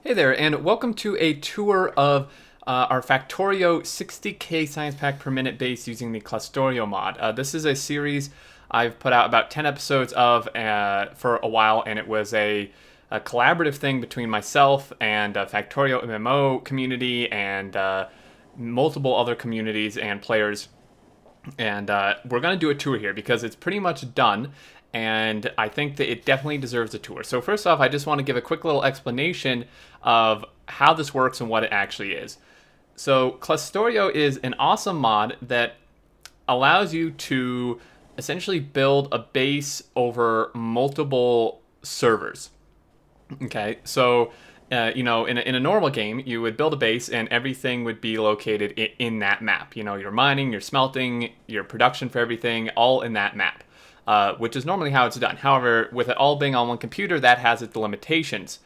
Hey there, and welcome to a tour of our Factorio 60k science pack per minute base using the Clusterio mod. This is a series I've put out about 10 episodes of for a while, and it was a collaborative thing between myself and FactorioMMO community and multiple other communities and players. And we're going to do a tour here because it's pretty much done, and I think that it definitely deserves a tour. So first off, I just want to give a quick little explanation of how this works and what it actually is. So Clusterio is an awesome mod that allows you to essentially build a base over multiple servers. Okay, so in a normal game, you would build a base and everything would be located in that map. You know, your mining, your smelting, your production for everything, all in that map, which is normally how it's done. However, with it all being on one computer, that has its limitations.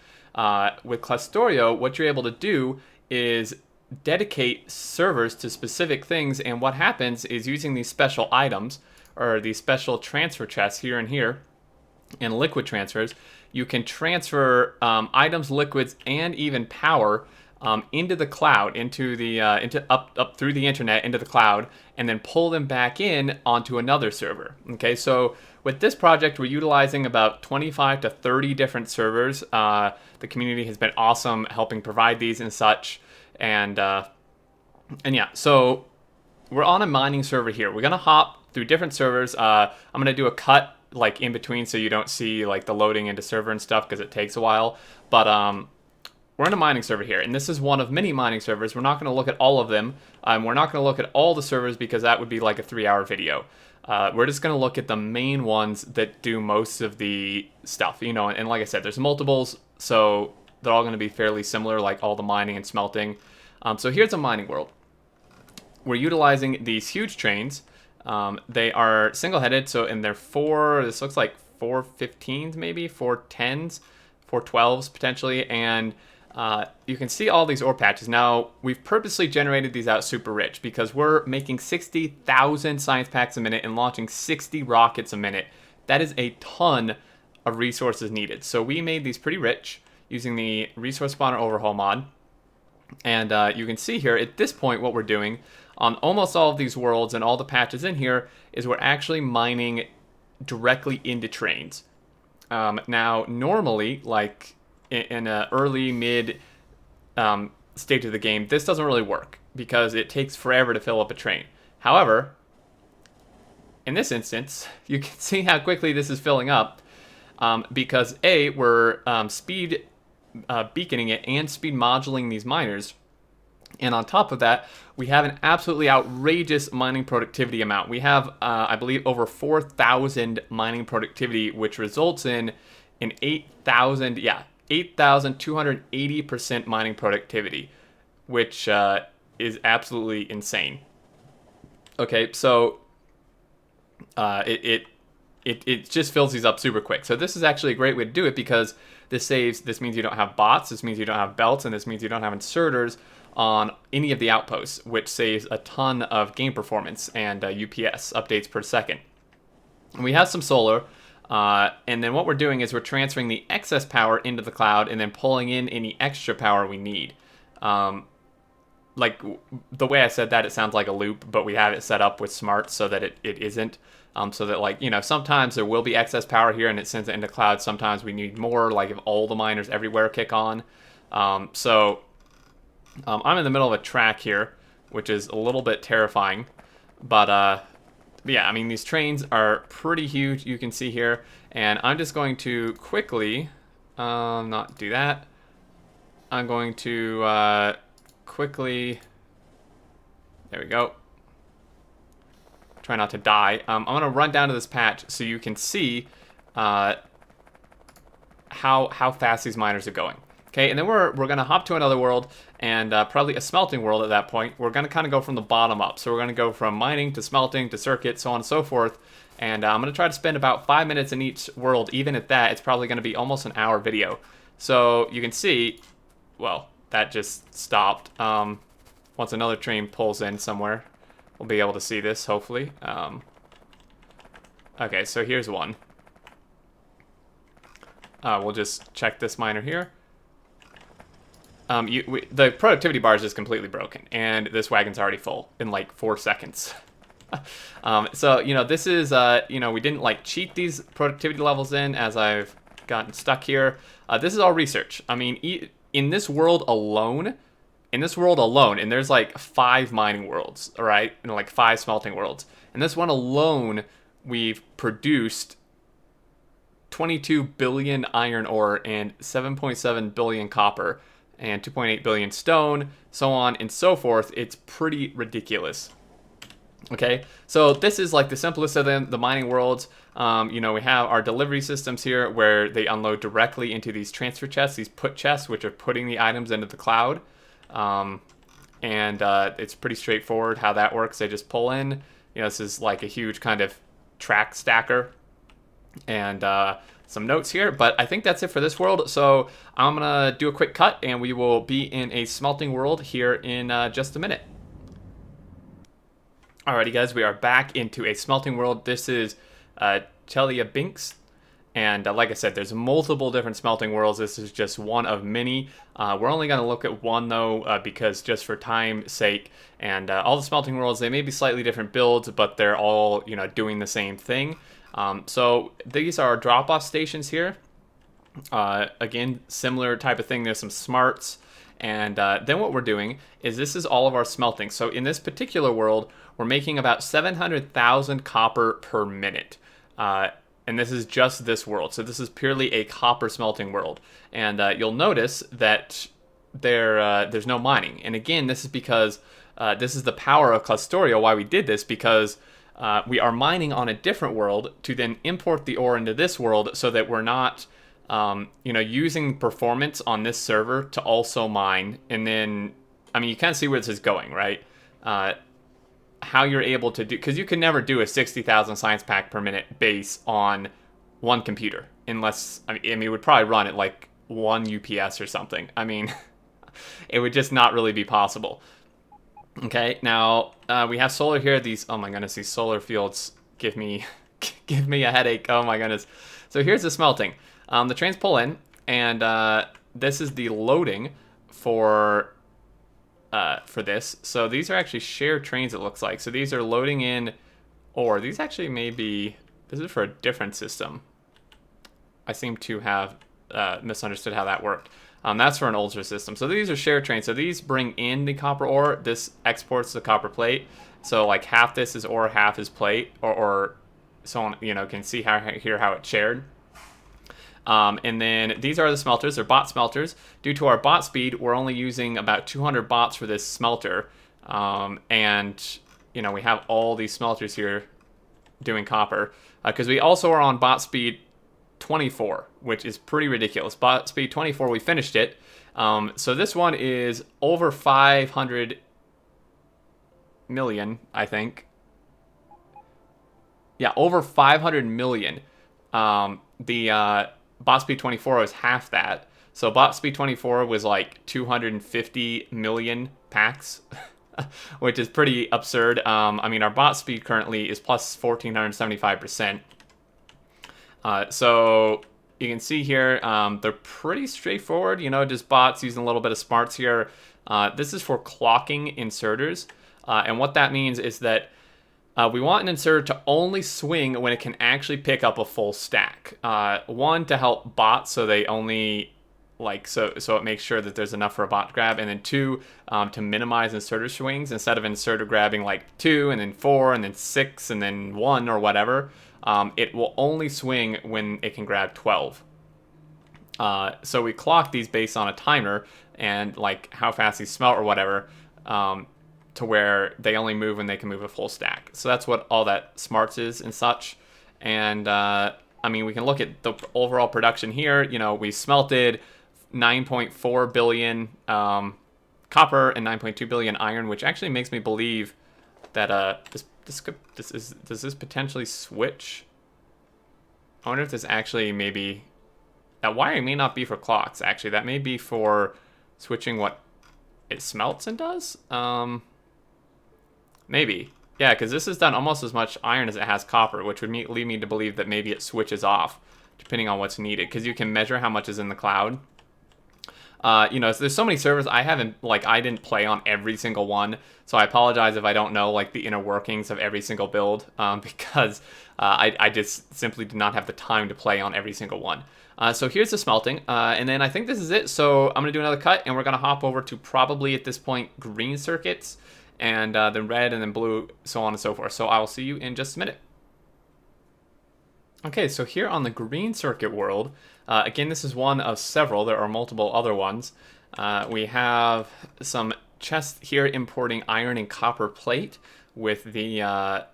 With Clusterio, what you're able to do is dedicate servers to specific things, and what happens is using these special items, or these special transfer chests here and here, and liquid transfers, you can transfer items, liquids, and even power into the cloud, into up through the internet into the cloud, and then pull them back in onto another server. Okay, so with this project, we're utilizing about 25 to 30 different servers. The community has been awesome helping provide these and such, and yeah, so we're on a mining server here. We're gonna hop through different servers. I'm gonna do a cut like in between so you don't see like the loading into server and stuff because it takes a while. But we're in a mining server here, and this is one of many mining servers. We're not going to look at all of them. We're not going to look at all the servers because that would be like a 3-hour video. We're just going to look at the main ones that do most of the stuff, you know. And like I said, there's multiples, so they're all going to be fairly similar, like all the mining and smelting. So here's a mining world. We're utilizing these huge trains. They are single-headed, so and they're this looks like 415s maybe, 410s, 412s potentially, and you can see all these ore patches. Now, we've purposely generated these out super rich because we're making 60,000 science packs a minute and launching 60 rockets a minute. That is a ton of resources needed. So we made these pretty rich using the resource spawner overhaul mod. And you can see here, at this point, what we're doing on almost all of these worlds and all the patches in here is we're actually mining directly into trains. Now, normally, like in an early, mid stage of the game, this doesn't really work because it takes forever to fill up a train. However, in this instance, you can see how quickly this is filling up because A, we're speed beaconing it and speed modulating these miners. And on top of that, we have an absolutely outrageous mining productivity amount. We have, I believe, over 4,000 mining productivity, which results in an 8,280% mining productivity, which is absolutely insane. Okay, so it just fills these up super quick. So this is actually a great way to do it because this means you don't have bots, this means you don't have belts, and this means you don't have inserters on any of the outposts, which saves a ton of game performance and UPS updates per second. And we have some solar, and then what we're doing is we're transferring the excess power into the cloud and then pulling in any extra power we need. Like the way I said that, it sounds like a loop, but we have it set up with smart so that it isn't. So that, like, you know, sometimes there will be excess power here and it sends it into cloud. Sometimes we need more, like if all the miners everywhere kick on. I'm in the middle of a track here, which is a little bit terrifying. But yeah, I mean, these trains are pretty huge, you can see here. And I'm just going to quickly not do that. I'm going to quickly... There we go. Try not to die. I'm going to run down to this patch so you can see how fast these miners are going. Okay, and then we're going to hop to another world and probably a smelting world at that point. We're going to kind of go from the bottom up. So we're going to go from mining to smelting to circuit, so on and so forth. And I'm going to try to spend about 5 minutes in each world. Even at that, it's probably going to be almost an hour video. So you can see, well, that just stopped. Once another train pulls in somewhere, we'll be able to see this, hopefully. Okay, so here's one. We'll just check this miner here. the productivity bar is just completely broken, and this wagon's already full in like 4 seconds. So, this is, we didn't like cheat these productivity levels in as I've gotten stuck here. This is all research. I mean, in this world alone, and there's like 5 mining worlds, all right? And like 5 smelting worlds. And this one alone, we've produced 22 billion iron ore and 7.7 billion copper and 2.8 billion stone, so on and so forth. It's pretty ridiculous. Okay, so this is like the simplest of the mining worlds. We have our delivery systems here where they unload directly into these transfer chests, these put chests, which are putting the items into the cloud. It's pretty straightforward how that works. They just pull in. This is like a huge kind of track stacker. And some notes here, but I think that's it for this world. So I'm gonna do a quick cut, and we will be in a smelting world here in just a minute. Alrighty, guys, we are back into a smelting world. This is Chelyabinsk, and like I said, there's multiple different smelting worlds. This is just one of many. We're only going to look at one, though, because just for time's sake, and all the smelting worlds, they may be slightly different builds, but they're all, doing the same thing. So these are drop-off stations here. Again, similar type of thing. There's some smarts. And then what we're doing is this is all of our smelting. So in this particular world, we're making about 700,000 copper per minute. And this is just this world. So this is purely a copper smelting world. And you'll notice that there's no mining. And again, this is because this is the power of Clusterio, why we did this, because we are mining on a different world to then import the ore into this world so that we're not using performance on this server to also mine. And then, you kind of see where this is going, right? How you're able to do, because you can never do a 60,000 science pack per minute base on one computer, unless, it would probably run at like 1 UPS or something. It would just not really be possible. Okay, now we have solar here. These, oh my goodness, these solar fields give me a headache. Oh my goodness. So here's the smelting. The trains pull in, and this is the loading for this. So these are actually shared trains, it looks like. So these are loading in, or these actually may be, this is for a different system. I seem to have misunderstood how that worked. That's for an older system. So these are shared trains. So these bring in the copper ore. This exports the copper plate. So like half this is ore, half is plate, or so on. Can see how it's shared. And then these are the smelters. They're bot smelters. Due to our bot speed, we're only using about 200 bots for this smelter. We have all these smelters here doing copper. Because we also are on bot speed 24, which is pretty ridiculous. Bot speed 24, we finished it. So this one is over 500 million, I think. Yeah, over 500 million. The bot speed 24 was half that. So bot speed 24 was like 250 million packs, which is pretty absurd. Our bot speed currently is plus 1475%. So you can see here, they're pretty straightforward, just bots using a little bit of smarts here. This is for clocking inserters. And what that means is that we want an inserter to only swing when it can actually pick up a full stack. One, to help bots so they only, so it makes sure that there's enough for a bot to grab. And then 2, to minimize inserter swings. Instead of inserter grabbing like 2 and then 4 and then 6 and then 1 or whatever, it will only swing when it can grab 12. So we clock these based on a timer and like how fast these smelt or whatever, to where they only move when they can move a full stack. So that's what all that smarts is and such. And we can look at the overall production here. We smelted 9.4 billion copper and 9.2 billion iron, which actually makes me believe that does this potentially switch? I wonder if this actually maybe, that wiring may not be for clocks. Actually, that may be for switching what it smelts and does. Maybe. Yeah, because this has done almost as much iron as it has copper, which would lead me to believe that maybe it switches off, depending on what's needed, because you can measure how much is in the cloud. You know, there's so many servers I haven't, like, I didn't play on every single one, so I apologize if I don't know, like, the inner workings of every single build, because I just simply did not have the time to play on every single one. So here's the smelting, and then I think this is it. So I'm gonna do another cut, and we're gonna hop over to probably at this point green circuits, and then red, and then blue, so on and so forth. So I will see you in just a minute. Okay, so here on the green circuit world, again, this is one of several. There are multiple other ones. We have some chests here importing iron and copper plate with the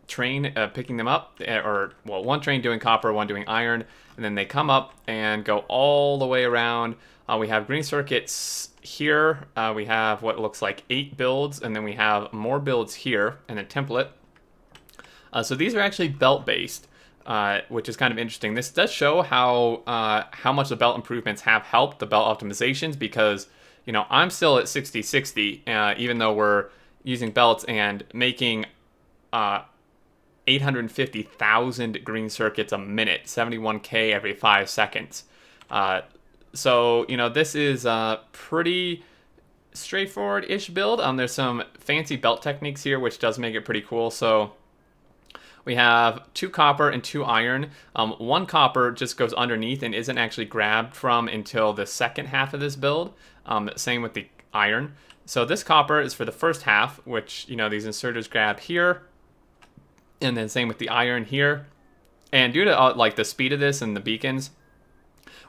train picking them up, or, well, one train doing copper, one doing iron, and then they come up and go all the way around. We have green circuits here. We have what looks like 8 builds, and then we have more builds here and a template. So these are actually belt-based. Which is kind of interesting. This does show how much the belt improvements have helped the belt optimizations, because, you know, I'm still at 60/60, even though we're using belts and making 850,000 green circuits a minute, 71k every 5 seconds. So, you know, this is a pretty straightforward-ish build. There's some fancy belt techniques here, which does make it pretty cool. So we have 2 copper and 2 iron. 1 copper just goes underneath and isn't actually grabbed from until the second half of this build. Same with the iron. So this copper is for the first half, which, you know, these inserters grab here. And then same with the iron here. And due to like the speed of this and the beacons,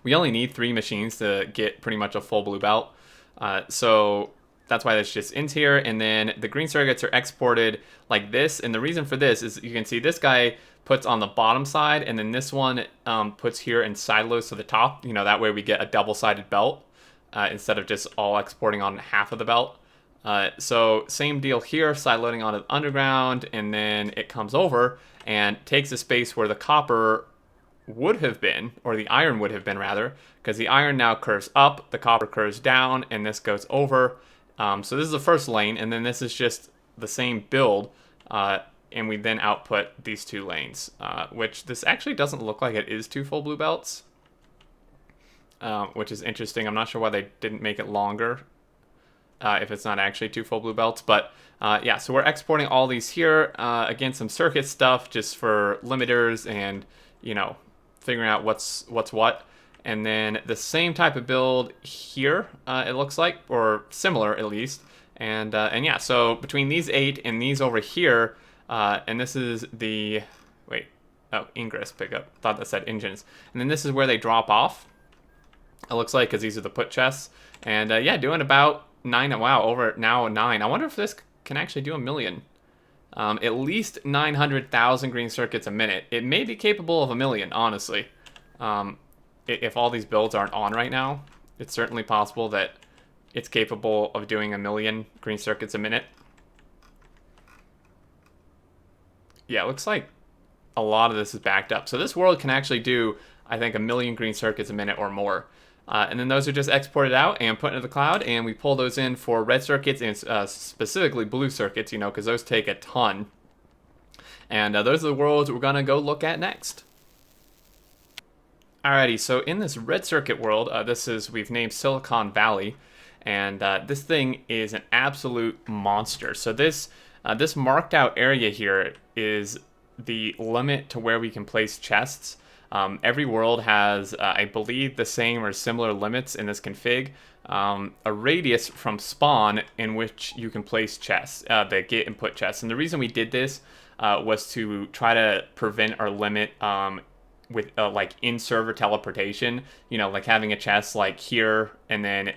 we only need 3 machines to get pretty much a full blue belt. So that's why this just ends here, and then the green circuits are exported like this, and the reason for this is you can see this guy puts on the bottom side, and then this one puts here and sideloads to the top. You know, that way we get a double-sided belt instead of just all exporting on half of the belt. So same deal here, sideloading onto the underground, and then it comes over and takes a space where the copper would have been, or the iron would have been rather, because the iron now curves up, the copper curves down, and this goes over. So this is the first lane, and then this is just the same build, and we then output these 2 lanes, which this actually doesn't look like it is 2 full blue belts, which is interesting. I'm not sure why they didn't make it longer, if it's not actually 2 full blue belts, but yeah, so we're exporting all these here. Again, some circuit stuff just for limiters and, you know, figuring out what's what. And then the same type of build here, it looks like, or similar at least. And yeah, so between these 8 and these over here, and this is the, wait, oh, ingress pickup. Thought that said engines. And then this is where they drop off, it looks like, because these are the put chests. And yeah, doing about 9, wow, over now 9. I wonder if this can actually do 1,000,000. At least 900,000 green circuits a minute. It may be capable of 1,000,000, honestly. If all these builds aren't on right now, it's certainly possible that it's capable of doing 1,000,000 green circuits a minute. Yeah, it looks like a lot of this is backed up. So this world can actually do, I think, 1,000,000 green circuits a minute or more. And then those are just exported out and put into the cloud, and we pull those in for red circuits and specifically blue circuits, you know, because those take a ton. And those are the worlds we're going to go look at next. Alrighty, so in this red circuit world, we've named Silicon Valley, and this thing is an absolute monster. So this marked out area here is the limit to where we can place chests. Every world has, I believe, the same or similar limits in this config. A radius from spawn in which you can place chests, the get and put chests. And the reason we did this was to try to prevent or limit with like in-server teleportation, you know, like having a chest like here and then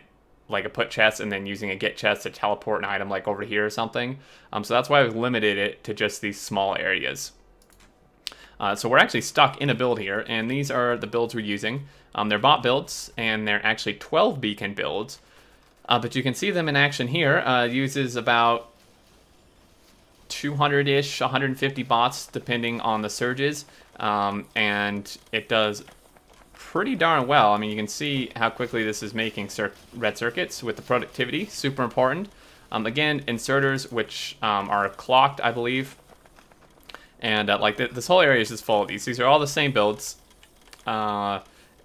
like a put chest and then using a get chest to teleport an item like over here or something. So that's why I've limited it to just these small areas. So we're actually stuck in a build here, and these are the builds we're using. They're bot builds, and they're actually 12 beacon builds. But you can see them in action here. Uses about 200-ish, 150 bots, depending on the surges. And it does pretty darn well. I mean, you can see how quickly this is making red circuits with the productivity. Super important. Again, inserters, which are clocked, I believe. And like this whole area is just full of these. These are all the same builds.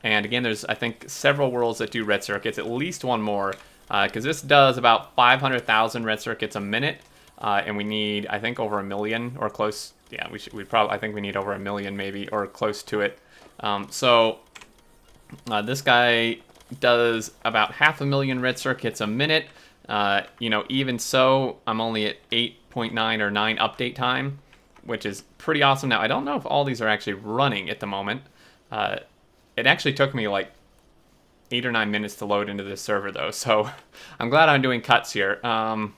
And again, there's, I think, several worlds that do red circuits, at least one more, because this does about 500,000 red circuits a minute, and we need, I think, over 1 million or close. Yeah, I think we need over 1 million maybe, or close to it. This guy does about 500,000 red circuits a minute. Even so, I'm only at 8.9 or 9 update time, which is pretty awesome. Now, I don't know if all these are actually running at the moment. It actually took me like 8 or 9 minutes to load into this server, though, so I'm glad I'm doing cuts here. And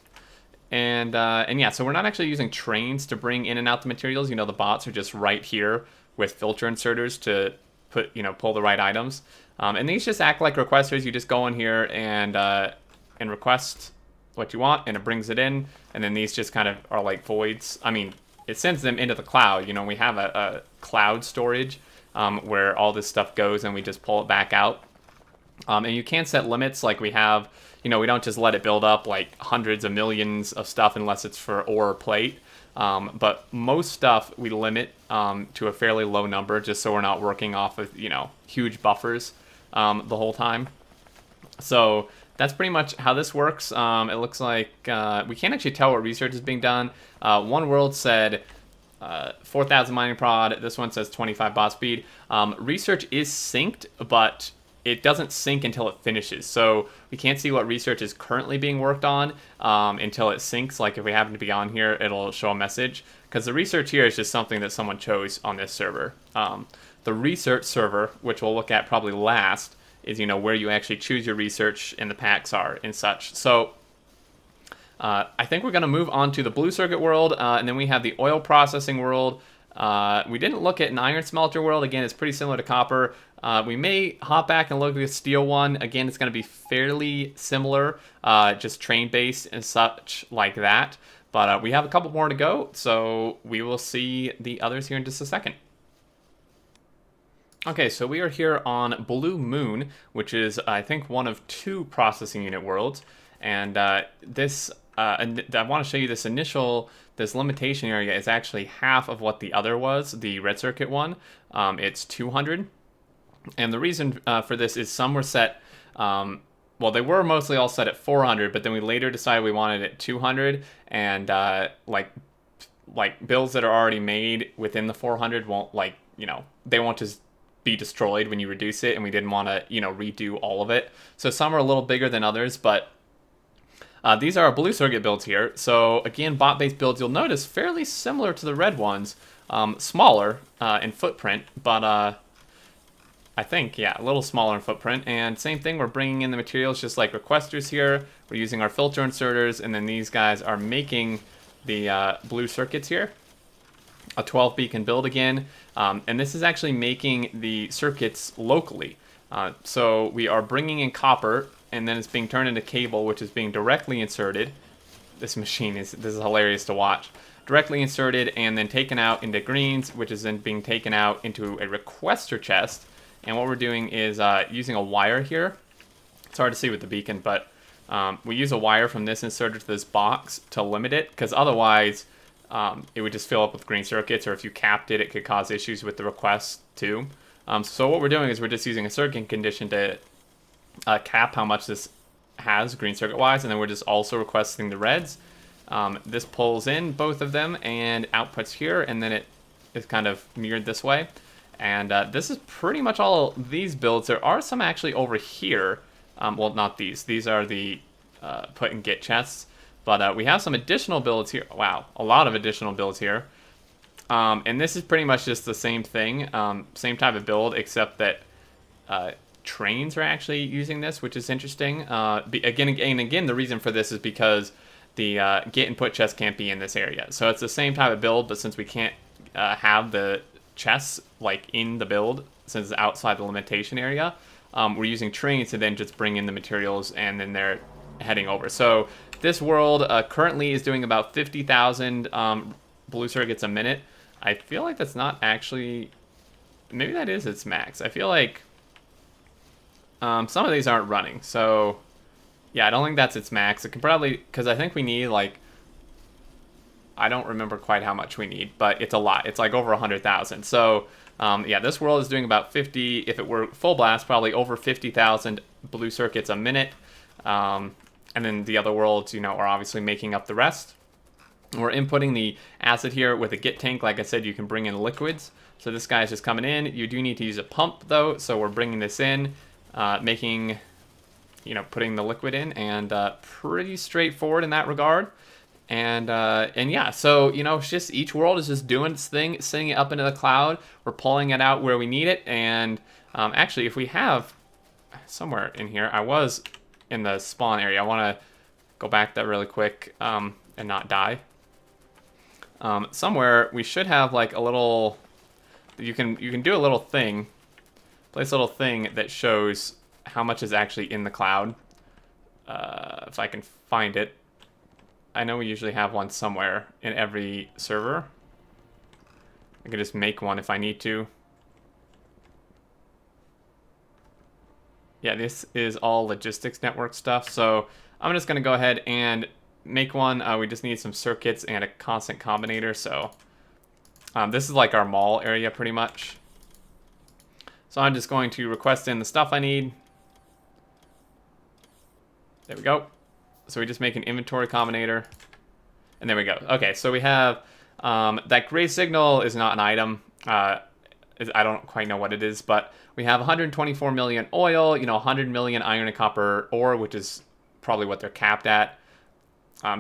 yeah, so we're not actually using trains to bring in and out the materials. The bots are just right here with filter inserters to pull the right items. And these just act like requesters. You just go in here and request what you want, and it brings it in. And then these just kind of are like voids. I mean, it sends them into the cloud. We have a cloud storage where all this stuff goes, and we just pull it back out. And you can set limits, like we have. We don't just let it build up like hundreds of millions of stuff unless it's for ore or plate. But most stuff we limit to a fairly low number, just so we're not working off of huge buffers the whole time. So that's pretty much how this works. It looks like we can't actually tell what research is being done. One world said 4,000 mining prod. This one says 25 bot speed. Research is synced, but it doesn't sync until it finishes. So we can't see what research is currently being worked on until it syncs. Like if we happen to be on here, it'll show a message. Because the research here is just something that someone chose on this server. The research server, which we'll look at probably last, is where you actually choose your research and the packs are and such. So I think we're going to move on to the blue circuit world, and then we have the oil processing world. We didn't look at an iron smelter world. Again, it's pretty similar to copper. We may hop back and look at the steel one. Again, it's going to be fairly similar, just train-based and such like that. But we have a couple more to go, so we will see the others here in just a second. Okay, so we are here on Blue Moon, which is, I think, one of 2 processing unit worlds. And I want to show you this limitation area is actually half of what the other was, the red circuit one. It's 200. And the reason for this is some were set, well, they were mostly all set at 400, but then we later decided we wanted it at 200, and like builds that are already made within the 400 won't, they won't just be destroyed when you reduce it, and we didn't want to, redo all of it. So some are a little bigger than others, but these are our blue circuit builds here. So again, bot-based builds, you'll notice fairly similar to the red ones, smaller in footprint, but I think, yeah, a little smaller in footprint. And same thing, we're bringing in the materials just like requesters here. We're using our filter inserters, and then these guys are making the blue circuits here. A 12 beacon build again, and this is actually making the circuits locally. So we are bringing in copper, and then it's being turned into cable, which is being directly inserted. This is hilarious to watch. Directly inserted and then taken out into greens, which is then being taken out into a requester chest. And what we're doing is using a wire here. It's hard to see with the beacon, but we use a wire from this inserter to this box to limit it, because otherwise it would just fill up with green circuits, or if you capped it, it could cause issues with the request too. So what we're doing is we're just using a circuit condition to cap how much this has green circuit wise, and then we're just also requesting the reds. This pulls in both of them and outputs here, and then it is kind of mirrored this way. And this is pretty much all these builds. There are some actually over here. Well, not these. These are the put and get chests. But we have some additional builds here. Wow, a lot of additional builds here. And this is pretty much just the same thing. Same type of build, except that trains are actually using this, which is interesting. Again, the reason for this is because the get and put chest can't be in this area. So it's the same type of build, but since we can't have the chests like in the build, since it's outside the limitation area, we're using trains to then just bring in the materials, and then they're heading over. So this world currently is doing about 50,000 blue circuits a minute. I feel like that's not actually, maybe that is its max. I feel like some of these aren't running, so yeah, I don't think that's its max. It can probably, because I think we need like I don't remember quite how much we need, but it's a lot. It's like over 100,000. So yeah, this world is doing about 50, if it were full blast, probably over 50,000 blue circuits a minute. And then the other worlds, you know, are obviously making up the rest. We're inputting the acid here with a git tank. Like I said, you can bring in liquids. So this guy's just coming in. You do need to use a pump though. So we're bringing this in, making, you know, putting the liquid in, and pretty straightforward in that regard. And yeah, so, you know, it's just each world is just doing its thing, sending it up into the cloud. We're pulling it out where we need it. And actually, if we have somewhere in here, I was in the spawn area. I want to go back that really quick and not die. Somewhere we should have like a little, you can do a little thing, place a little thing that shows how much is actually in the cloud. If I can find it. I know we usually have one somewhere in every server. I can just make one if I need to. Yeah, this is all logistics network stuff. So I'm just going to go ahead and make one. We just need some circuits and a constant combinator. So this is like our mall area pretty much. So I'm just going to request in the stuff I need. There we go. So we just make an inventory combinator. And there we go. Okay, so we have that gray signal is not an item. I don't quite know what it is, but we have 124 million oil, you know, 100 million iron and copper ore, which is probably what they're capped at.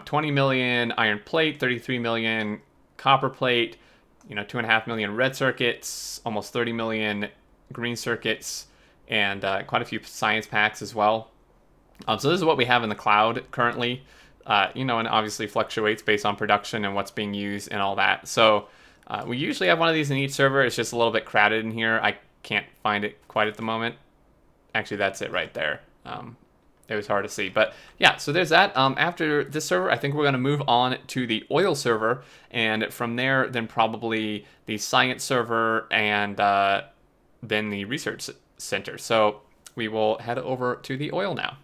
20 million iron plate, 33 million copper plate, you know, 2.5 million red circuits, almost 30 million green circuits, and quite a few science packs as well. So this is what we have in the cloud currently, you know, and obviously fluctuates based on production and what's being used and all that. So we usually have one of these in each server. It's just a little bit crowded in here. I can't find it quite at the moment. Actually, that's it right there. It was hard to see, but yeah, so there's that. After this server, I think we're going to move on to the oil server, and from there, then probably the science server, and then the research center. So we will head over to the oil now.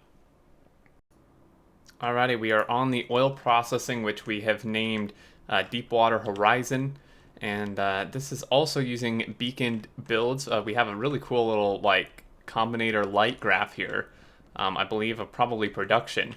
Alrighty, we are on the oil processing, which we have named Deepwater Horizon, and this is also using beaconed builds. We have a really cool little like combinator light graph here. I believe of probably production.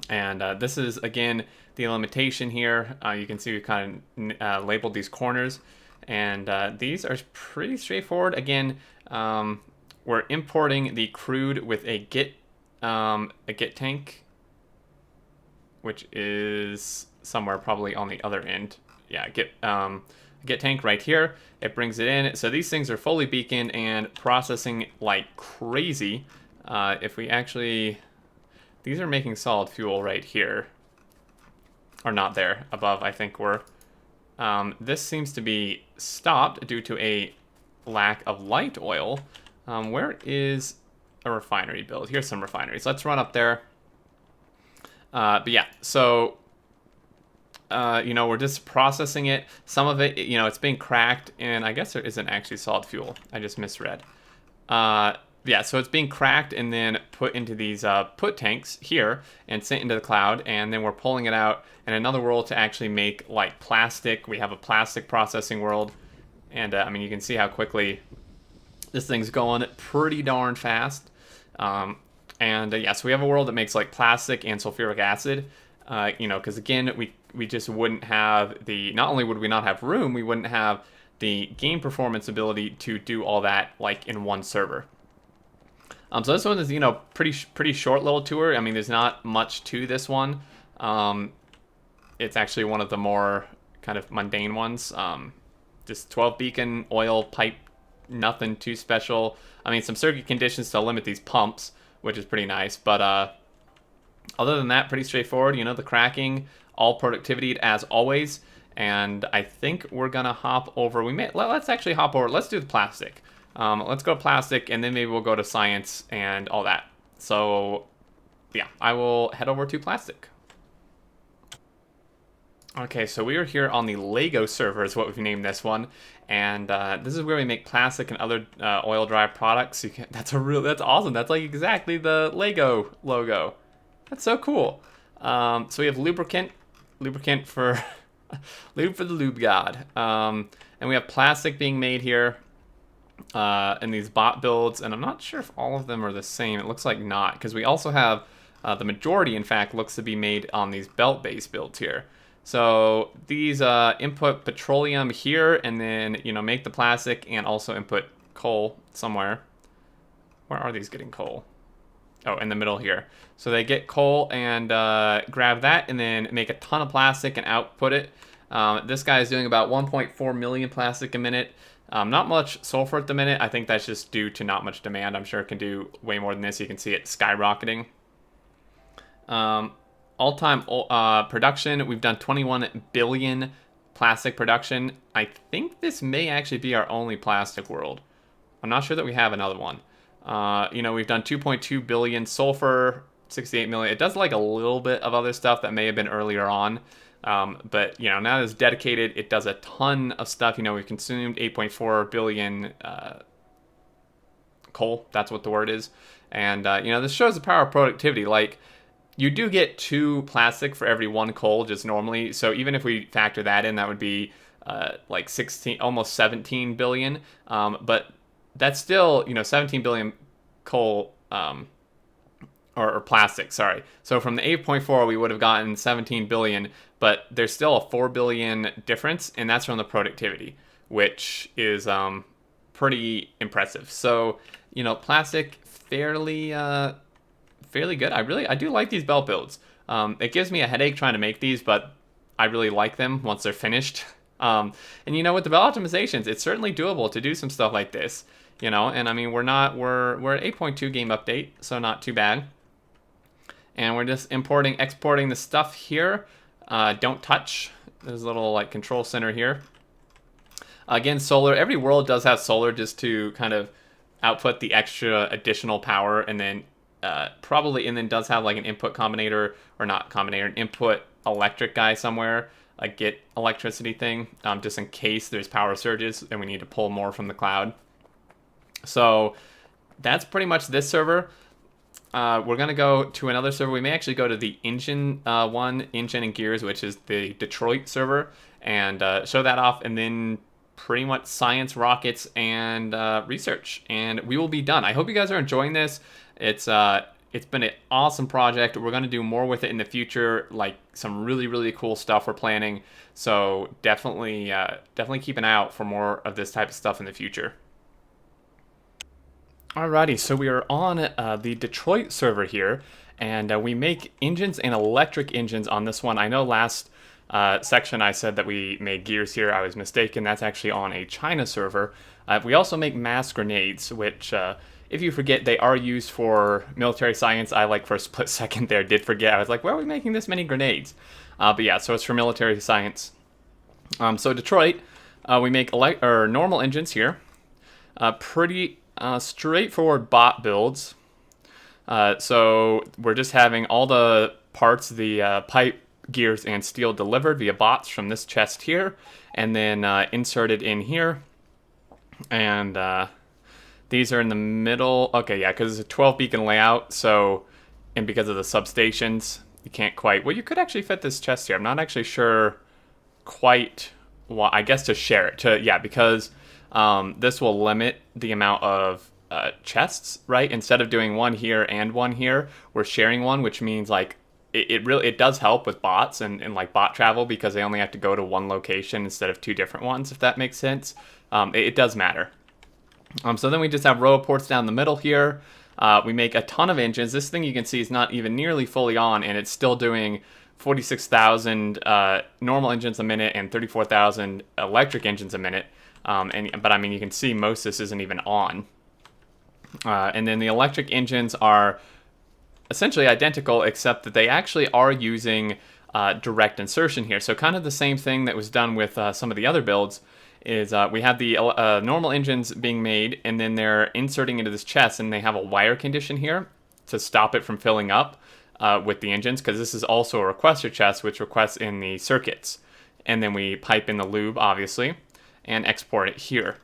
And this is, again, the limitation here. You can see we kind of labeled these corners. And these are pretty straightforward. Again, we're importing the crude with a git tank, which is somewhere probably on the other end. Yeah, git tank right here. It brings it in. So these things are fully beaconed and processing like crazy. If we actually, these are making solid fuel right here, or not there, above I think we're, this seems to be stopped due to a lack of light oil. Where is a refinery build? Here's some refineries. Let's run up there. But yeah, so, you know, we're just processing it. Some of it, you know, it's being cracked, and I guess there isn't actually solid fuel. I just misread. Yeah, so it's being cracked and then put into these put tanks here and sent into the cloud, and then we're pulling it out in another world to actually make like plastic. We have a plastic processing world, and I mean, you can see how quickly this thing's going pretty darn fast. Yeah, so we have a world that makes like plastic and sulfuric acid, you know, because again, we just wouldn't have the, not only would we not have room, we wouldn't have the game performance ability to do all that like in one server. So this one is, you know, pretty short little tour. I mean, there's not much to this one. It's actually one of the more kind of mundane ones. Just 12 beacon, oil, pipe, nothing too special. I mean, some circuit conditions to limit these pumps, which is pretty nice. But other than that, pretty straightforward. You know, the cracking, all productivity as always. And I think we're going to hop over. Let's actually hop over. Let's do the plastic. Let's go to plastic, and then maybe we'll go to science and all that. So, yeah, I will head over to plastic. Okay, so we are here on the Lego server is what we've named this one. And this is where we make plastic and other oil-derived products. That's awesome. That's like exactly the Lego logo. That's so cool. So we have lubricant for Lube for the lube god. And we have plastic being made here in these bot builds, and I'm not sure if all of them are the same. It looks like not, because we also have the majority, in fact, looks to be made on these belt-based builds here. So these input petroleum here, and then make the plastic, and also input coal somewhere. Where are these getting coal? Oh, in the middle here. So they get coal and grab that, and then make a ton of plastic and output it. This guy is doing about 1.4 million plastic a minute. Not much sulfur at the minute. I think that's just due to not much demand. I'm sure it can do way more than this. You can see it skyrocketing. All-time production, we've done 21 billion plastic production. I think this may actually be our only plastic world. I'm not sure that we have another one. We've done 2.2 billion sulfur, 68 million. It does like a little bit of other stuff that may have been earlier on. But now that it's dedicated, it does a ton of stuff. We've consumed 8.4 billion coal. That's what the word is. And, this shows the power of productivity. Like, you do get 2 plastic for every 1 coal just normally. So even if we factor that in, that would be like 16, almost 17 billion. But that's still, 17 billion coal or plastic, sorry. So from the 8.4, we would have gotten 17 billion, but there's still a 4 billion difference, and that's from the productivity, which is pretty impressive. So, plastic fairly good. I do like these belt builds. It gives me a headache trying to make these, but I really like them once they're finished. And with the belt optimizations, it's certainly doable to do some stuff like this. And I mean, we're at 8.2 game update, so not too bad. And we're just exporting the stuff here. Don't touch. There's a little control center here. Again, solar. Every world does have solar just to kind of output the extra additional power, and then does have an input combinator, or not combinator, an input electric guy somewhere, a get electricity thing, just in case there's power surges and we need to pull more from the cloud. So that's pretty much this server. We're going to go to another server. We may actually go to the engine engine and gears, which is the Detroit server, and show that off, and then pretty much science, rockets, and research, and we will be done. I hope you guys are enjoying this. It's been an awesome project. We're going to do more with it in the future, like some really, really cool stuff we're planning. So definitely keep an eye out for more of this type of stuff in the future. Alrighty, so we are on the Detroit server here, and we make engines and electric engines on this one. I know last section I said that we made gears here. I was mistaken. That's actually on a China server. We also make mass grenades, which, if you forget, they are used for military science. I, for a split second there, did forget. I was like, why are we making this many grenades? But yeah, so it's for military science. So Detroit, we make normal engines here. Pretty straightforward bot builds. So we're just having all the parts, the pipe, gears, and steel delivered via bots from this chest here, and then inserted in here. And these are in the middle. Okay, yeah, because it's a 12 beacon layout, so, and because of the substations, you can't quite, well, you could actually fit this chest here. I'm not actually sure quite, well, I guess to share it, yeah, because this will limit the amount of chests, right? Instead of doing one here and one here, we're sharing one, which means it does help with bots and bot travel, because they only have to go to one location instead of 2 different ones, if that makes sense. It does matter. So then we just have row ports down the middle here. We make a ton of engines. This thing you can see is not even nearly fully on, and it's still doing 46,000 normal engines a minute and 34,000 electric engines a minute. But I mean, you can see most of this isn't even on. And then the electric engines are essentially identical, except that they actually are using direct insertion here. So kind of the same thing that was done with some of the other builds is we have the normal engines being made, and then they're inserting into this chest, and they have a wire condition here to stop it from filling up with the engines, because this is also a requester chest, which requests in the circuits. And then we pipe in the lube, obviously, and export it here.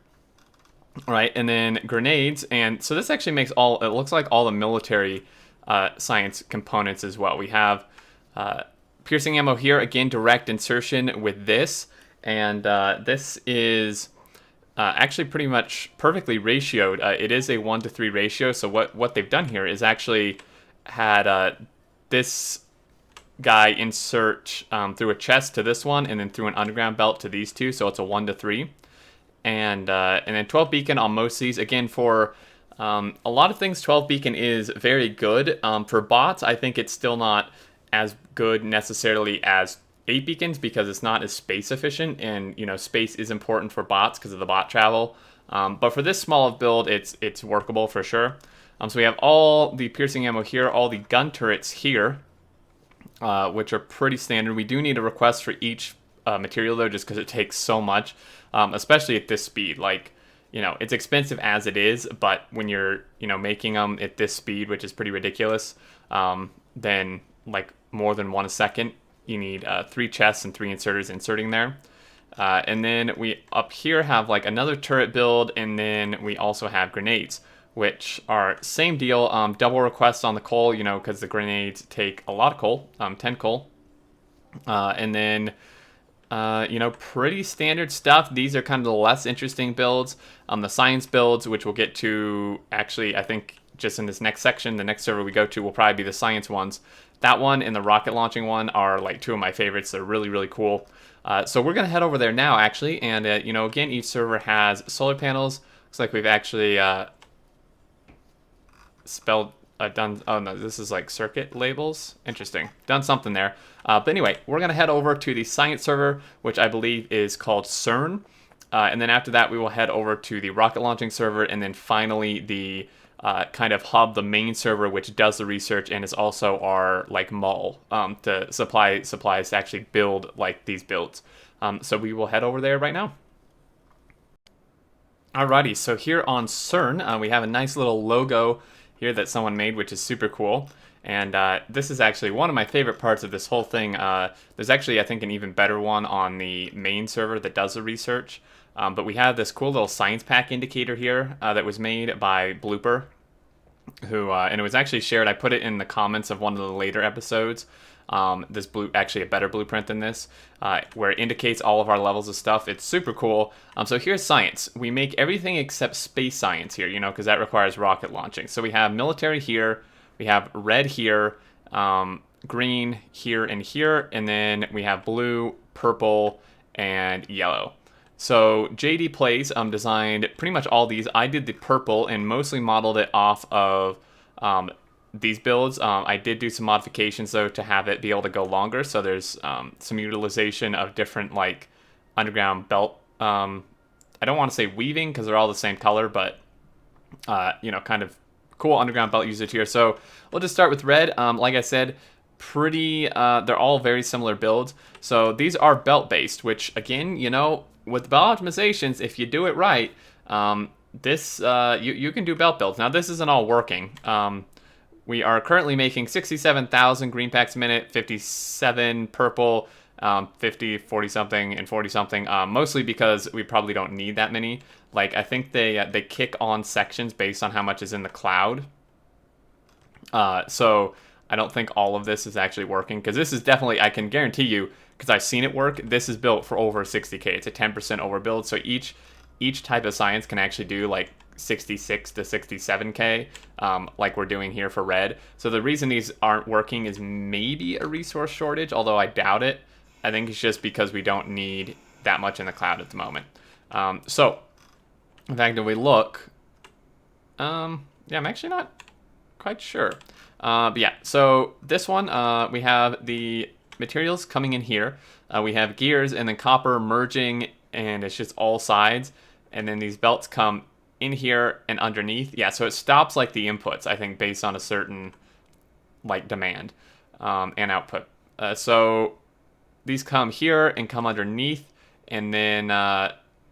All right, and then grenades, and so this actually makes it looks like all the military science components as well. We have piercing ammo here, again, direct insertion with this. And this is actually pretty much perfectly ratioed. It is a 1-to-3 ratio, so what they've done here is actually had this guy insert through a chest to this one, and then through an underground belt to these two, so it's a 1-to-3. And then 12 beacon on most of these. Again, for a lot of things, 12 beacon is very good. For bots, I think it's still not as good necessarily as 8 beacons because it's not as space efficient, and space is important for bots because of the bot travel. But for this small of build, it's workable for sure. So we have all the piercing ammo here, all the gun turrets here, which are pretty standard. We do need a request for each material though, just because it takes so much, especially at this speed. Like, it's expensive as it is, but when you're, making them at this speed, which is pretty ridiculous, then like more than 1 a second, you need 3 chests and 3 inserters inserting there. And then we up here have like another turret build, and then we also have grenades, which are same deal, double requests on the coal, because the grenades take a lot of coal, 10 coal. And then, pretty standard stuff. These are kind of the less interesting builds. The science builds, which we'll get to, actually, I think just in this next section, the next server we go to will probably be the science ones. That one and the rocket launching one are like 2 of my favorites. They're really, really cool. So we're going to head over there now, actually. And, again, each server has solar panels. Looks like we've actually done, oh no, this is like circuit labels. Interesting. Done something there. But anyway, we're going to head over to the science server, which I believe is called CERN. And then after that, we will head over to the rocket launching server, and then finally the kind of hub, the main server, which does the research and is also our like mall to supply supplies to actually build like these builds. So we will head over there right now. Alrighty, so here on CERN, we have a nice little logo here that someone made, which is super cool. And this is actually one of my favorite parts of this whole thing. There's actually, I think, an even better one on the main server that does the research. But we have this cool little science pack indicator here that was made by Blooper, who and it was actually shared. I put it in the comments of one of the later episodes. Actually a better blueprint than this, where it indicates all of our levels of stuff. It's super cool. So here's science. We make everything except space science here, because that requires rocket launching. So we have military here, we have red here, green here, and then we have blue, purple, and yellow. So JD Plays designed pretty much all these. I did the purple and mostly modeled it off of these builds. I did do some modifications though to have it be able to go longer. So there's some utilization of different like underground belt. I don't want to say weaving because they're all the same color, but kind of cool underground belt usage here. So we'll just start with red. Like I said, they're all very similar builds. So these are belt based, which again, with belt optimizations, if you do it right, this you can do belt builds. Now this isn't all working. We are currently making 67,000 green packs a minute, 57 purple, 50, 40 something, and 40 something. Mostly because we probably don't need that many. Like I think they kick on sections based on how much is in the cloud. So I don't think all of this is actually working, because this is definitely, I can guarantee you, because I've seen it work, this is built for over 60k. It's a 10% overbuild, so each type of science can actually do like 66 to 67k, like we're doing here for red. So the reason these aren't working is maybe a resource shortage, although I doubt it. I think it's just because we don't need that much in the cloud at the moment. So in fact, if we look, yeah, I'm actually not quite sure. But yeah, so this one, we have the materials coming in here. We have gears and then copper merging, and it's just all sides. And then these belts come in here and underneath. Yeah, so it stops like the inputs, I think, based on a certain like demand and output. So these come here and come underneath, and then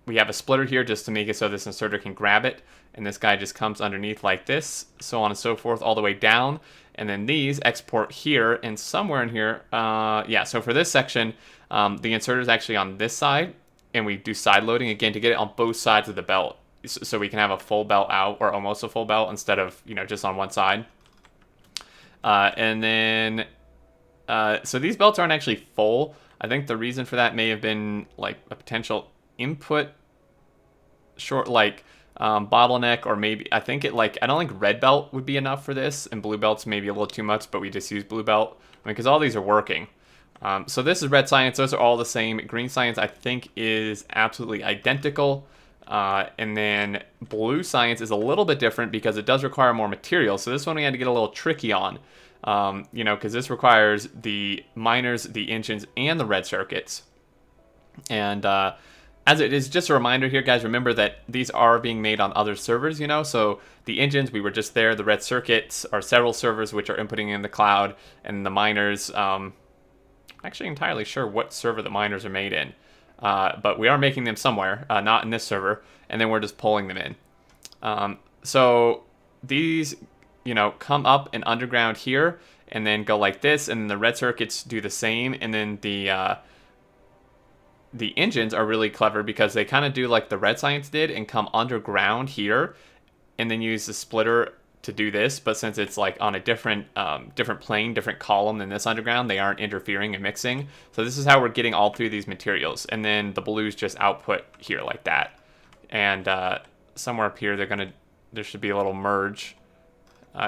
we have a splitter here just to make it so this inserter can grab it, and this guy just comes underneath like this, so on and so forth, all the way down. And then these export here, and somewhere in here, yeah, so for this section, the inserter is actually on this side, and we do side loading, again, to get it on both sides of the belt, so we can have a full belt out, or almost a full belt, instead of, just on one side. And then So these belts aren't actually full. I think the reason for that may have been like a potential input short, like bottleneck, or maybe I think it like I don't think red belt would be enough for this, and blue belt's maybe a little too much, but we just use blue belt. I mean, because all these are working. So this is red science. Those are all the same. Green science, I think, is absolutely identical. And then blue science is a little bit different because it does require more material. So this one we had to get a little tricky on, you know, because this requires the miners, the engines, and the red circuits. And as it is just a reminder here, guys, remember that these are being made on other servers, you know, so the engines, we were just there. The red circuits are several servers which are inputting in the cloud, and the miners, actually entirely sure what server the miners are made in, but we are making them somewhere, not in this server, and then we're just pulling them in. So these, you know, come up and underground here, and then go like this, and the red circuits do the same, and then the engines are really clever because they kind of do like the red science did and come underground here, and then use the splitter to do this, but since it's like on a different plane, different column than this underground, they aren't interfering and mixing. So this is how we're getting all through these materials, and then the blues just output here like that. And somewhere up here, there should be a little merge.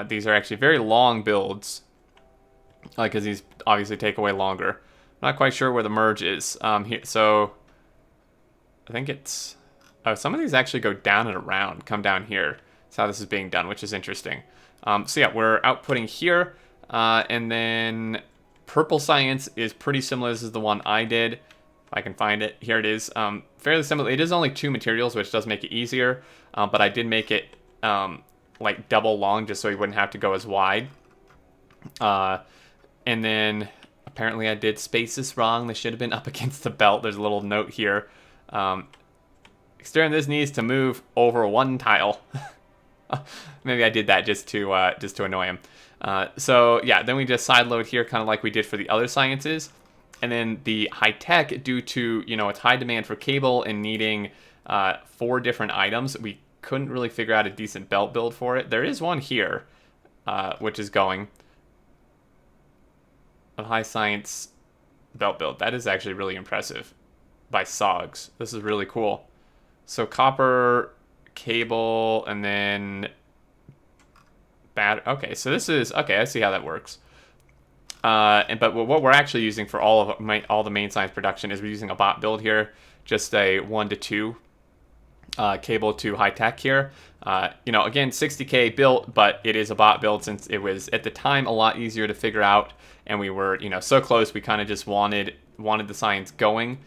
These are actually very long builds, because these obviously take away longer. Not quite sure where the merge is. Here, so I think it's some of these actually go down and around, come down here. That's how this is being done, which is interesting. So yeah, we're outputting here, and then purple science is pretty similar. This is the one I did. If I can find it, here it is. Fairly similar. It is only 2 materials, which does make it easier, but I did make it like double long just so we wouldn't have to go as wide. And then apparently I did spaces wrong. They should have been up against the belt. There's a little note here. Xterminator, this needs to move over 1 tile. Maybe I did that just to annoy him. So yeah, then we just sideload here, kind of like we did for the other sciences. And then the high tech, due to, you know, its high demand for cable and needing 4 different items, we couldn't really figure out a decent belt build for it. There is one here, which is going a high science belt build. That is actually really impressive by SOGs. This is really cool. So copper, cable, and then okay, so this is okay. I see how that works. But what we're actually using for all the main science production is we're using a bot build here, just a 1 to 2 cable to high tech here. You know, again, 60k built, but it is a bot build since it was at the time a lot easier to figure out, and we were, you know, so close. We kind of just wanted the science going.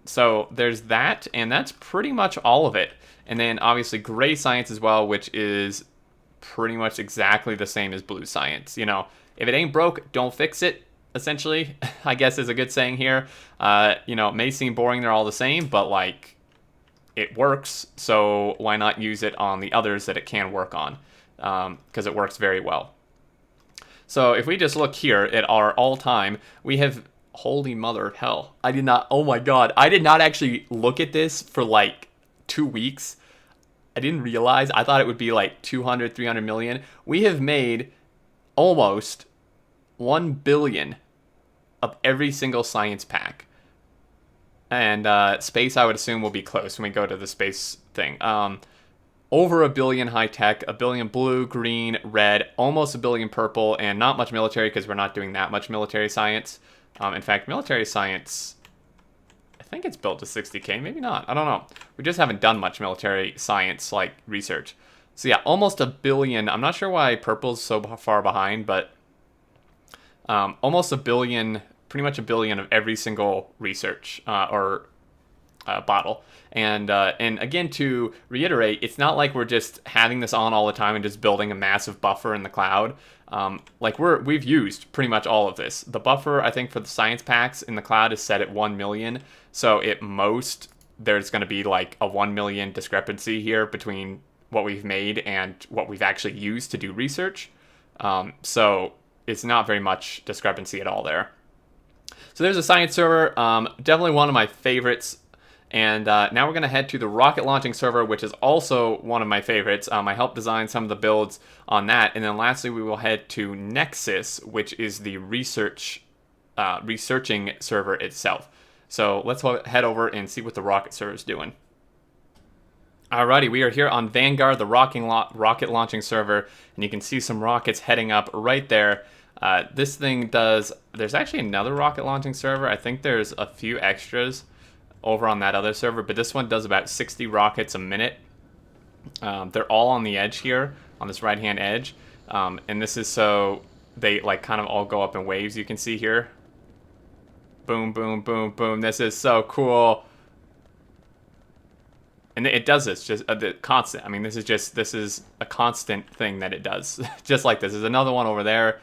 So there's that, and that's pretty much all of it. And then obviously gray science as well, which is pretty much exactly the same as blue science. You know, if it ain't broke, don't fix it, essentially, I guess is a good saying here. You know, it may seem boring, they're all the same, but like, it works, so why not use it on the others that it can work on? Because it works very well. So if we just look here at our all-time, we have, holy mother of hell, oh my god, I did not actually look at this for like 2 weeks. I didn't realize. I thought it would be like 200, 300 million. We have made almost 1 billion of every single science pack. And space, I would assume, will be close when we go to the space thing. Over 1 billion high tech, 1 billion blue, green, red, almost 1 billion purple, and not much military because we're not doing that much military science. In fact, military science, I think it's built to 60k, maybe not. I don't know. We just haven't done much military science like research. So yeah, almost 1 billion. I'm not sure why purple's so far behind, but almost 1 billion, pretty much 1 billion of every single research bottle. And again, to reiterate, it's not like we're just having this on all the time and just building a massive buffer in the cloud. Like we've used pretty much all of this. The buffer, I think, for the science packs in the cloud is set at 1 million. So at most, there's going to be like a 1 million discrepancy here between what we've made and what we've actually used to do research. So it's not very much discrepancy at all there. So there's a science server, definitely one of my favorites. And now we're going to head to the rocket launching server, which is also one of my favorites. I helped design some of the builds on that. And then lastly, we will head to Nexus, which is the researching server itself. So let's head over and see what the rocket server is doing. Alrighty, we are here on Vanguard, the rocket launching server, and you can see some rockets heading up right there. This thing does, there's actually another rocket launching server. I think there's a few extras over on that other server, but this one does about 60 rockets a minute. They're all on the edge here, on this right-hand edge. And this is so they like kind of all go up in waves, you can see here. Boom, boom, boom, boom. This is so cool. And it does this just the constant. I mean, this is a constant thing that it does. Just like this. There's another one over there.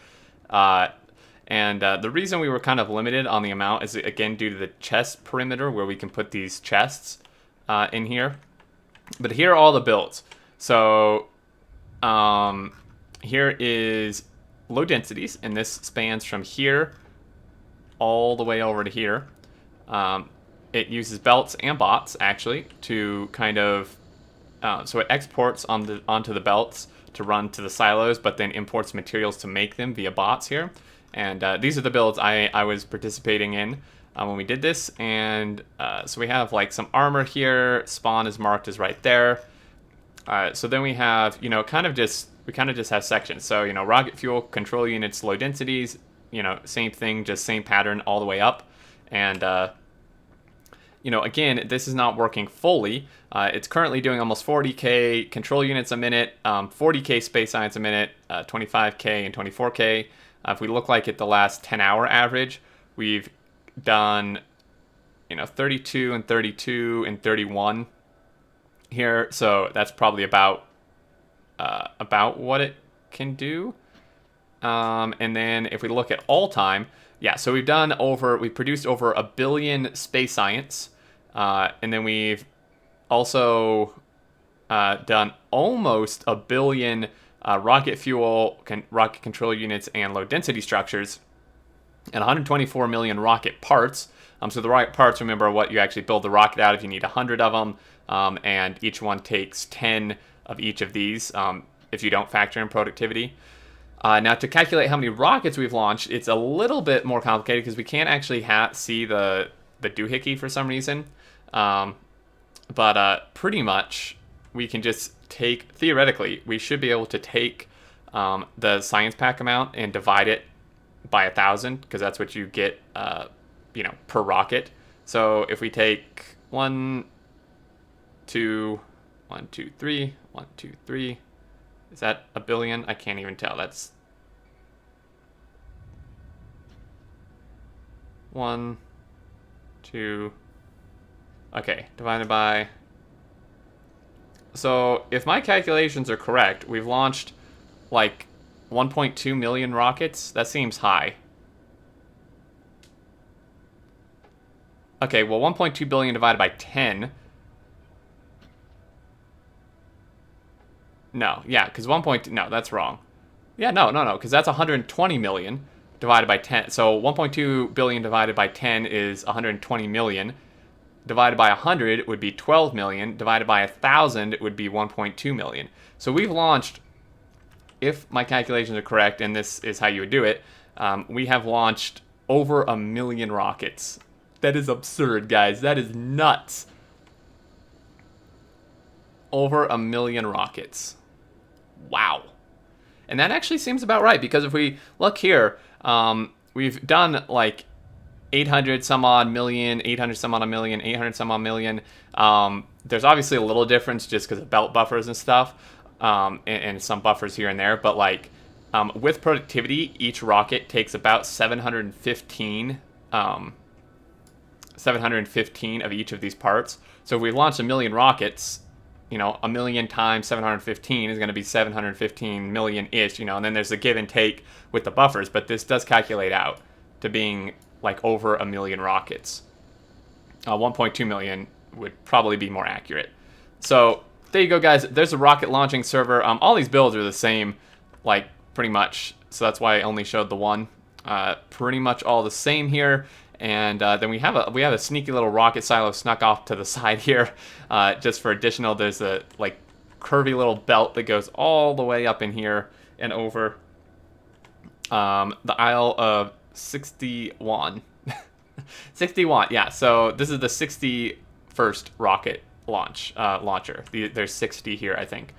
And the reason we were kind of limited on the amount is, again, due to the chest perimeter where we can put these chests in here. But here are all the builds. So here is low densities, and this spans from here all the way over to here. It uses belts and bots, actually, to kind of... so it exports onto the belts to run to the silos, but then imports materials to make them via bots here. And these are the builds I was participating in when we did this. And so we have like some armor here. Spawn is marked as right there. So then we have, we kind of just have sections. So, rocket fuel, control units, low densities, same thing, just same pattern all the way up. And, again, this is not working fully. It's currently doing almost 40k control units a minute, 40k space science a minute, 25k and 24k. If we look like at the last 10-hour average, we've done, 32 and 32 and 31 here. So that's probably about what it can do. And then if we look at all time, yeah, so we've produced over 1 billion space science. And then we've also done almost 1 billion rocket fuel, rocket control units, and low density structures, and 124 million rocket parts. So the rocket parts, remember what you actually build the rocket out of. You need 100 of them, and each one takes 10 of each of these if you don't factor in productivity. Now, to calculate how many rockets we've launched, it's a little bit more complicated because we can't actually see the doohickey for some reason. But pretty much we can just theoretically, we should be able to take the science pack amount and divide it by 1,000, because that's what you get, per rocket. So if we take 1, 2, 1, 2, 3, 1, 2, 3, is that 1 billion? I can't even tell. That's 1, 2. Okay, divided by... So if my calculations are correct, we've launched like 1.2 million rockets. That seems high. Okay, well, 1.2 billion divided by 10. No, yeah, because no, that's wrong. Yeah, no, because that's 120 million divided by 10. So 1.2 billion divided by 10 is 120 million. Divided by 100 would be 12 million. Divided by 1,000 would be 1.2 million. So we've launched, if my calculations are correct, and this is how you would do it, we have launched over 1 million rockets. That is absurd, guys. That is nuts. Over 1 million rockets. Wow. And that actually seems about right, because if we look here, we've done like 800 some odd million, 800 some odd million, 800 some odd million. There's obviously a little difference just because of belt buffers and stuff, and some buffers here and there. But like with productivity, each rocket takes about 715 of each of these parts. So if we launch 1 million rockets, 1 million times 715 is going to be 715 million-ish, and then there's a give and take with the buffers. But this does calculate out to being like over 1 million rockets. 1.2 million would probably be more accurate. So there you go, guys. There's a rocket launching server. All these builds are the same, like pretty much. So that's why I only showed the one. Pretty much all the same here. And then we have a sneaky little rocket silo snuck off to the side here, just for additional. There's a like curvy little belt that goes all the way up in here and over the Isle of 61. 61, yeah. So this is the 61st rocket launcher. There's 60 here, I think.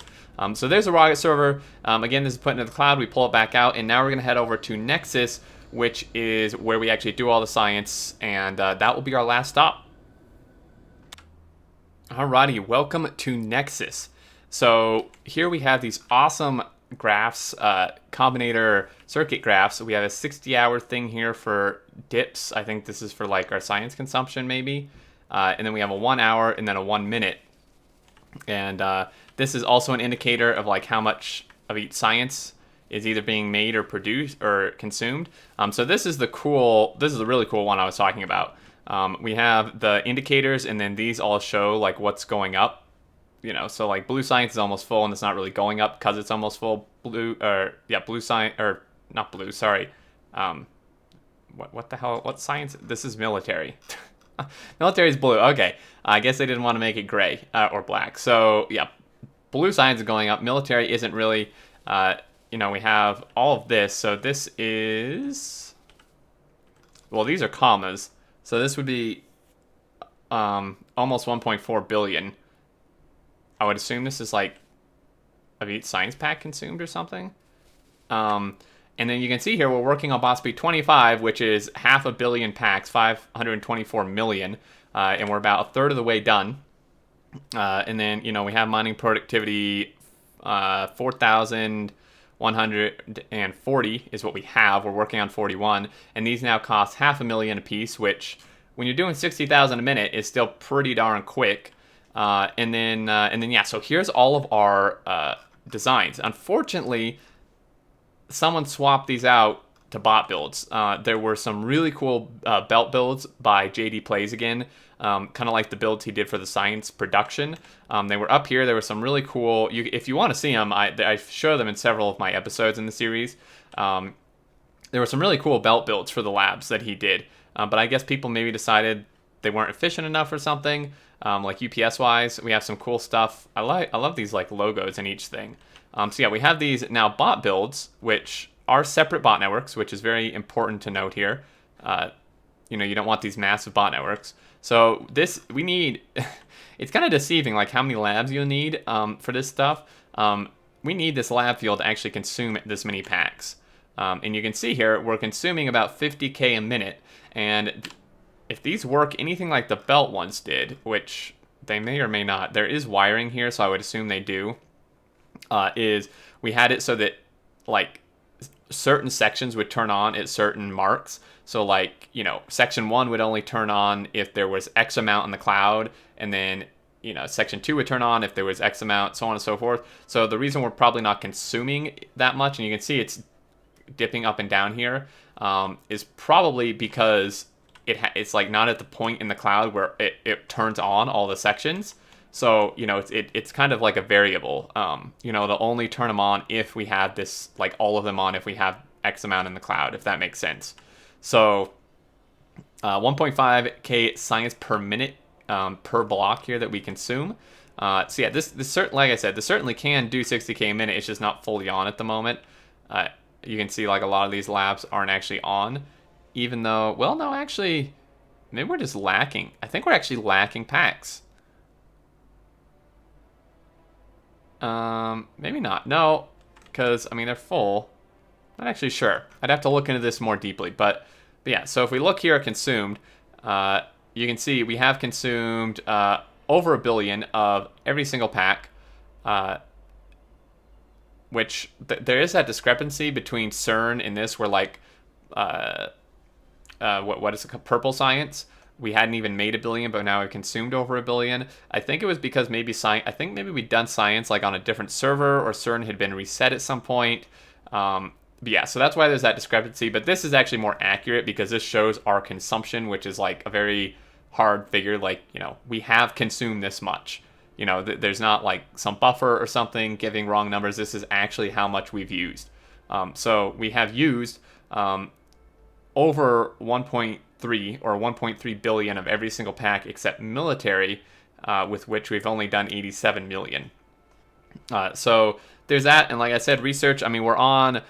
So there's a rocket server. Again, this is put into the cloud. We pull it back out, and now we're going to head over to Nexus, which is where we actually do all the science, and that will be our last stop. Alrighty, welcome to Nexus. So here we have these awesome graphs, combinator circuit graphs. We have a 60-hour thing here for dips. I think this is for like our science consumption maybe. And then we have a 1 hour and then a 1 minute. And this is also an indicator of like how much of each science is either being made or produced or consumed. So this is the really cool one I was talking about. We have the indicators, and then these all show like what's going up. You know, so like blue science is almost full, and it's not really going up because it's almost full. Blue science, or not blue, sorry. What the hell? What science? This is military. Military is blue. Okay, I guess they didn't want to make it gray or black. So yeah, blue science is going up. Military isn't really. You know, we have all of this. So this is. Well, these are commas. So this would be almost 1.4 billion. I would assume this is like of each science pack consumed or something. And then you can see here we're working on bot speed 25, which is 500 million packs, 524 million, and we're about a third of the way done. And then, you know, we have mining productivity 4,140 is what we have. We're working on 41, and these now cost 500,000 a piece, which when you're doing 60,000 a minute is still pretty darn quick. And then yeah, so here's all of our designs. Unfortunately, someone swapped these out to bot builds. There were some really cool belt builds by JD Plays again, kind of like the builds he did for the science production. They were up here. There were some really cool. If you want to see them, I show them in several of my episodes in the series. There were some really cool belt builds for the labs that he did, but I guess people maybe decided they weren't efficient enough or something. Like UPS wise, we have some cool stuff. I love these like logos in each thing. So yeah, we have these now bot builds, which are separate bot networks, which is very important to note here. You know, you don't want these massive bot networks. So we need, it's kind of deceiving like how many labs you'll need for this stuff. We need this lab field to actually consume this many packs. And you can see here, we're consuming about 50k a minute. And if these work anything like the belt ones did, which they may or may not, there is wiring here, so I would assume they do, is we had it so that like certain sections would turn on at certain marks. So like, you know, section 1 would only turn on if there was X amount in the cloud, and then, you know, section 2 would turn on if there was X amount, so on and so forth. So the reason we're probably not consuming that much, and you can see it's dipping up and down here, is probably because it's like not at the point in the cloud where it turns on all the sections. So, you know, it's kind of like a variable. You know, they'll only turn them on if we have this, like all of them on if we have X amount in the cloud, if that makes sense. So 1.5k science per minute per block here that we consume. So yeah, this like I said, this certainly can do 60k a minute. It's just not fully on at the moment. You can see like a lot of these labs aren't actually on. Even though, well, no, actually, maybe we're just lacking. I think we're actually lacking packs. Maybe not. No, because, I mean, they're full. Not actually sure. I'd have to look into this more deeply. But yeah, so if we look here at consumed, you can see we have consumed over 1 billion of every single pack, which there is that discrepancy between CERN and this where, like, what is it, purple science? We hadn't even made 1 billion, but now we've consumed over 1 billion. I think it was because maybe maybe we'd done science like on a different server, or CERN had been reset at some point. But yeah, so that's why there's that discrepancy. But this is actually more accurate because this shows our consumption, which is like a very hard figure. Like, you know, we have consumed this much. You know, there's not like some buffer or something giving wrong numbers. This is actually how much we've used. So we have used over or 1.3 billion of every single pack except military, with which we've only done 87 million. So there's that, and like I said, research. I mean, we're on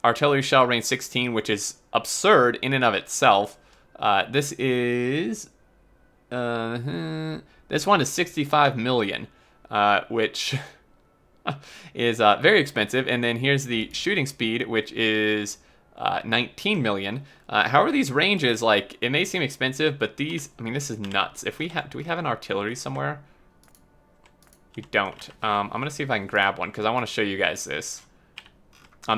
artillery shell range 16, which is absurd in and of itself. This is this one is 65 million, which is very expensive. And then here's the shooting speed, which is 19 million. However, these ranges, like, it may seem expensive, but these, I mean, this is nuts. If we have, do we have an artillery somewhere? We don't. I'm gonna see if I can grab one because I want to show you guys this.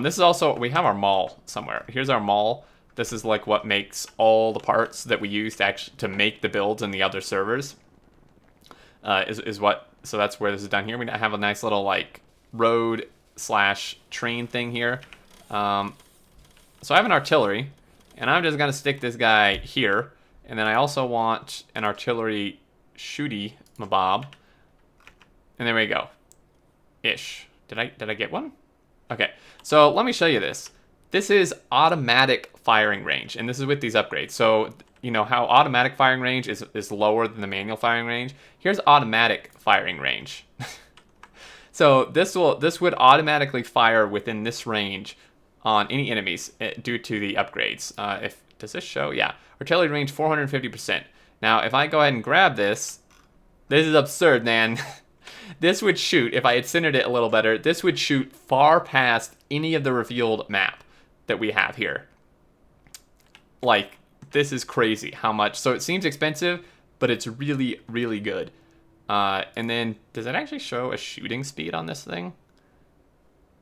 This is also, we have our mall somewhere. Here's our mall. This is like what makes all the parts that we use to actually to make the builds in the other servers. Is what, so that's where this is done here. We have a nice little like road slash train thing here. So I have an artillery, and I'm just gonna stick this guy here, and then I also want an artillery shooty mabob. And there we go. Ish. Did I get one? Okay. So let me show you this. This is automatic firing range, and this is with these upgrades. So you know how automatic firing range is lower than the manual firing range? Here's automatic firing range. So this would automatically fire within this range on any enemies due to the upgrades. Does this show? Yeah. Artillery range 450%. Now if I go ahead and grab this is absurd, man. This would shoot, if I had centered it a little better, this would shoot far past any of the revealed map that we have here. Like, this is crazy how much. So it seems expensive, but it's really, really good. And then, does it actually show a shooting speed on this thing?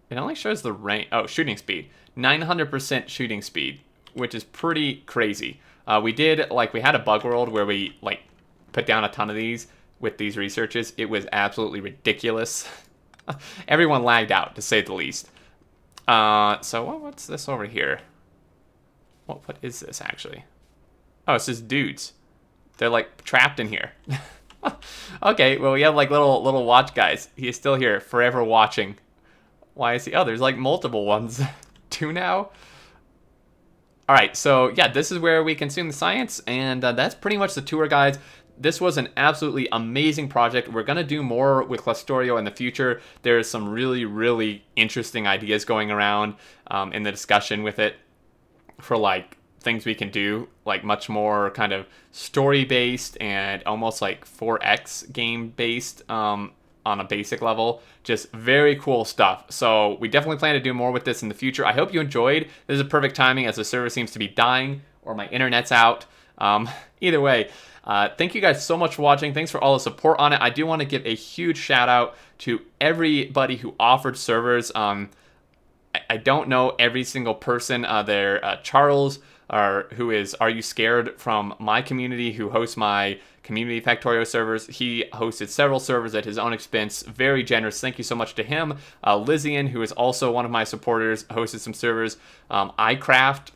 It only shows the range. Oh, shooting speed. 900% shooting speed, which is pretty crazy. We had a bug world where we, like, put down a ton of these with these researches. It was absolutely ridiculous. Everyone lagged out, to say the least. So what's this over here? What is this actually? Oh, it's just dudes. They're like trapped in here. Okay, well we have like little watch guys. He is still here, forever watching. Why is he? Oh, there's like multiple ones. 2 now. All right, so yeah, this is where we consume the science, and that's pretty much the tour, guys. This was an absolutely amazing project. We're going to do more with Clusterio in the future. There's some really, really interesting ideas going around in the discussion with it for like things we can do, like much more kind of story-based and almost like 4X game-based on a basic level. Just very cool stuff. So we definitely plan to do more with this in the future. I hope you enjoyed. This is perfect timing as the server seems to be dying or my internet's out. Either way, thank you guys so much for watching. Thanks for all the support on it. I do want to give a huge shout out to everybody who offered servers. I don't know every single person there. Charles, who is Are You Scared from my community, who hosts my community Factorio servers. He hosted several servers at his own expense. Very generous. Thank you so much to him. Lizian, who is also one of my supporters, hosted some servers. iCraft,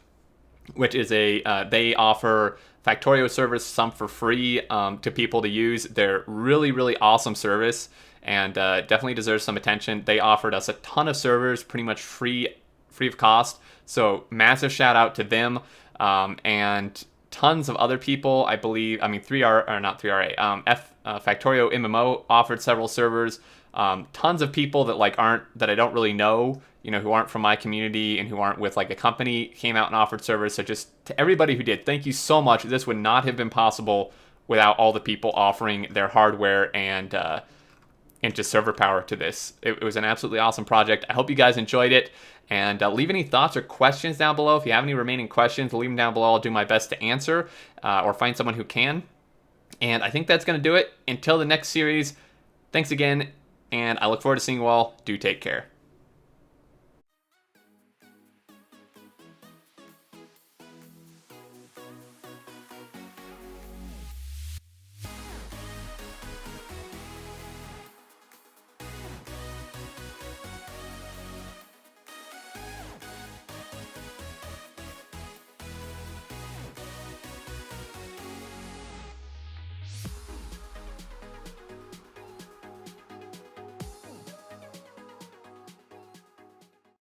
which is they offer Factorio servers, some for free to people to use. They're really, really awesome service, and definitely deserves some attention. They offered us a ton of servers, pretty much free of cost. So massive shout out to them, and tons of other people. I believe, I mean, 3R or not 3RA. FactorioMMO offered several servers. Tons of people that that I don't really know, who aren't from my community and who aren't with like a company came out and offered servers. So just to everybody who did, thank you so much. This would not have been possible without all the people offering their hardware and just server power to this. It was an absolutely awesome project. I hope you guys enjoyed it, and leave any thoughts or questions down below. If you have any remaining questions, leave them down below. I'll do my best to answer or find someone who can. And I think that's going to do it. Until the next series, thanks again, and I look forward to seeing you all. Do take care.